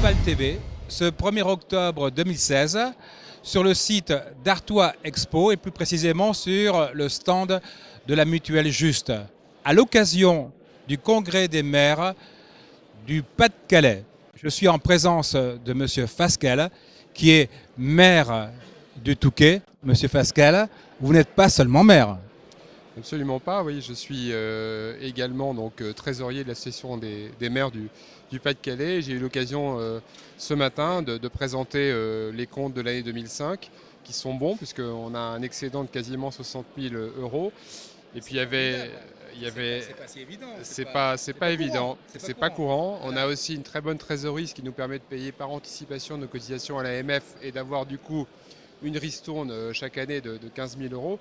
Global TV ce 1er octobre 2016 sur le site d'Artois Expo et plus précisément sur le stand de la Mutuelle Juste à l'occasion du congrès des maires du Pas-de-Calais. Je suis en présence de M. Fasquelle qui est maire du Touquet. M. Fasquelle, vous n'êtes pas seulement maire. Absolument pas, oui, je suis également trésorier de l'association des maires du Pas-de-Calais. J'ai eu l'occasion ce matin de présenter les comptes de l'année 2005 qui sont bons puisqu'on a un excédent de quasiment 60 000 euros. Et puis C'est pas si évident. c'est pas évident, c'est pas courant. On a aussi une très bonne trésorerie, ce qui nous permet de payer par anticipation nos cotisations à l'AMF et d'avoir du coup une ristourne chaque année de 15 000 euros.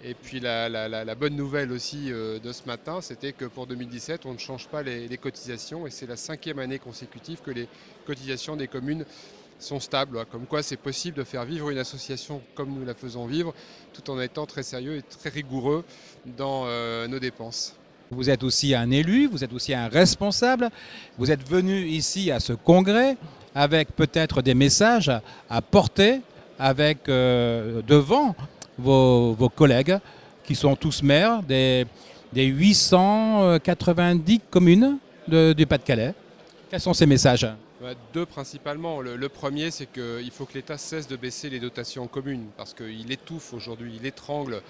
Et puis la bonne nouvelle aussi de ce matin, c'était que pour 2017, on ne change pas les cotisations et c'est la 5e année consécutive que les cotisations des communes sont stables. Comme quoi c'est possible de faire vivre une association comme nous la faisons vivre, tout en étant très sérieux et très rigoureux dans nos dépenses. Vous êtes aussi un élu, vous êtes aussi un responsable. Vous êtes venu ici à ce congrès avec peut-être des messages à porter avec devant vos collègues qui sont tous maires des 890 communes du Pas-de-Calais. Quels sont ces messages ? Deux principalement. Le premier, c'est qu'il faut que l'État cesse de baisser les dotations communes parce qu'il étouffe aujourd'hui, il étrangle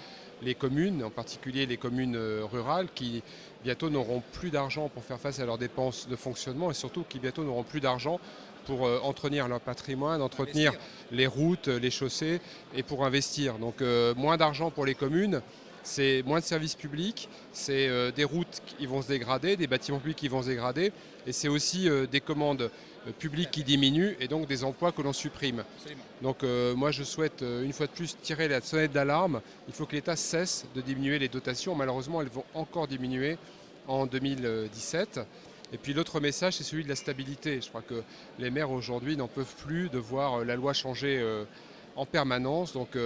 les communes, en particulier les communes rurales qui bientôt n'auront plus d'argent pour faire face à leurs dépenses de fonctionnement et surtout qui bientôt n'auront plus d'argent pour entretenir leur patrimoine, entretenir les routes, les chaussées et pour investir. Donc moins d'argent pour les communes, c'est moins de services publics, c'est des routes qui vont se dégrader, des bâtiments publics qui vont se dégrader et c'est aussi des commandes publiques qui diminuent et donc des emplois que l'on supprime. Donc moi je souhaite une fois de plus tirer la sonnette d'alarme. Il faut que l'État cesse de diminuer les dotations. Malheureusement elles vont encore diminuer en 2017. Et puis l'autre message, c'est celui de la stabilité. Je crois que les maires aujourd'hui n'en peuvent plus de voir la loi changer en permanence. Donc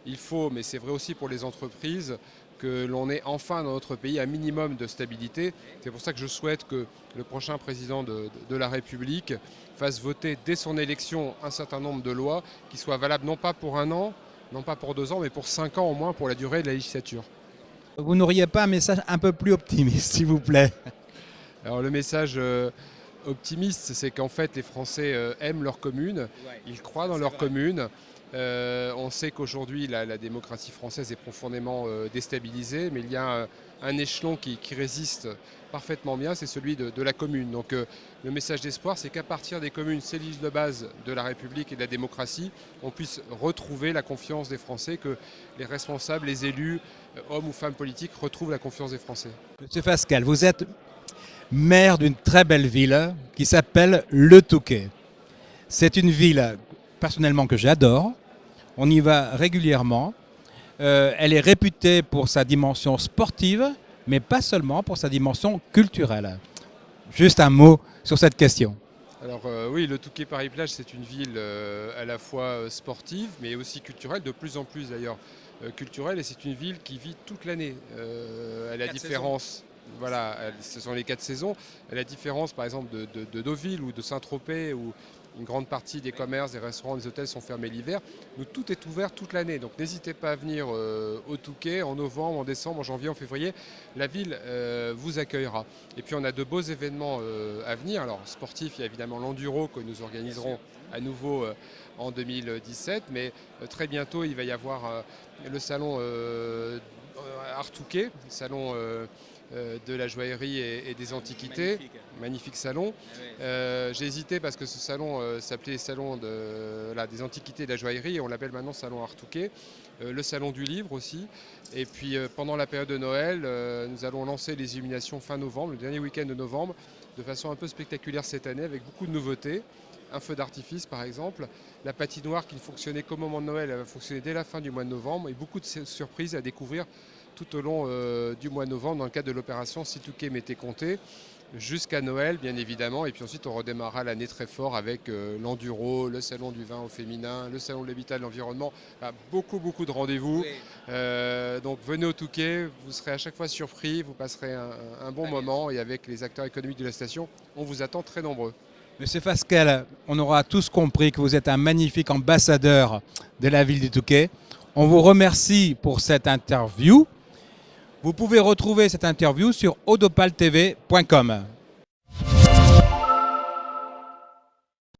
il faut, mais c'est vrai aussi pour les entreprises, que l'on ait enfin dans notre pays un minimum de stabilité. C'est pour ça que je souhaite que le prochain président de la République fasse voter dès son élection un certain nombre de lois qui soient valables non pas pour 1 an, non pas pour 2 ans, mais pour 5 ans au moins pour la durée de la législature. Vous n'auriez pas un message un peu plus optimiste, s'il vous plaît ? Alors le message optimiste, c'est qu'en fait les Français aiment leur commune, ils croient dans leur commune. On sait qu'aujourd'hui la démocratie française est profondément déstabilisée, mais il y a un échelon qui résiste parfaitement bien, c'est celui de la commune. Donc le message d'espoir, c'est qu'à partir des communes, cellules de base de la République et de la démocratie, on puisse retrouver la confiance des Français, que les responsables, les élus, hommes ou femmes politiques, retrouvent la confiance des Français. Monsieur Fasquelle, vous êtes maire d'une très belle ville qui s'appelle Le Touquet. C'est une ville personnellement que j'adore. On y va régulièrement. Elle est réputée pour sa dimension sportive, mais pas seulement pour sa dimension culturelle. Juste un mot sur cette question. Alors oui, le Touquet Paris-Plage, c'est une ville à la fois sportive, mais aussi culturelle, de plus en plus d'ailleurs culturelle, et c'est une ville qui vit toute l'année. À la différence, voilà, ce sont les 4 saisons. À la différence, par exemple, de Deauville ou de Saint-Tropez, où une grande partie des commerces, des restaurants, des hôtels sont fermés l'hiver. Nous, tout est ouvert toute l'année. Donc n'hésitez pas à venir au Touquet en novembre, en décembre, en janvier, en février. La ville vous accueillera. Et puis on a de beaux événements à venir. Alors sportif, il y a évidemment l'Enduro que nous organiserons à nouveau en 2017. Mais très bientôt, il va y avoir le salon Art Touquet, salon de la joaillerie et des antiquités. Magnifique salon. J'ai hésité parce que ce salon s'appelait Salon des antiquités et de la joaillerie et on l'appelle maintenant Salon Art Touquet. Le salon du livre aussi. Et puis pendant la période de Noël, nous allons lancer les illuminations fin novembre, le dernier week-end de novembre, de façon un peu spectaculaire cette année avec beaucoup de nouveautés. Un feu d'artifice par exemple, la patinoire qui ne fonctionnait qu'au moment de Noël, elle va fonctionner dès la fin du mois de novembre et beaucoup de surprises à découvrir tout au long du mois de novembre dans le cadre de l'opération Si Touquet m'était compté, jusqu'à Noël bien évidemment, et puis ensuite on redémarrera l'année très fort avec l'enduro, le salon du vin au féminin, le salon de l'habitat et de l'environnement, beaucoup de rendez-vous. Donc venez au Touquet, vous serez à chaque fois surpris, vous passerez un bon moment et avec les acteurs économiques de la station, on vous attend très nombreux. Monsieur Fasquelle, on aura tous compris que vous êtes un magnifique ambassadeur de la ville du Touquet. On vous remercie pour cette interview. Vous pouvez retrouver cette interview sur odopaltv.com.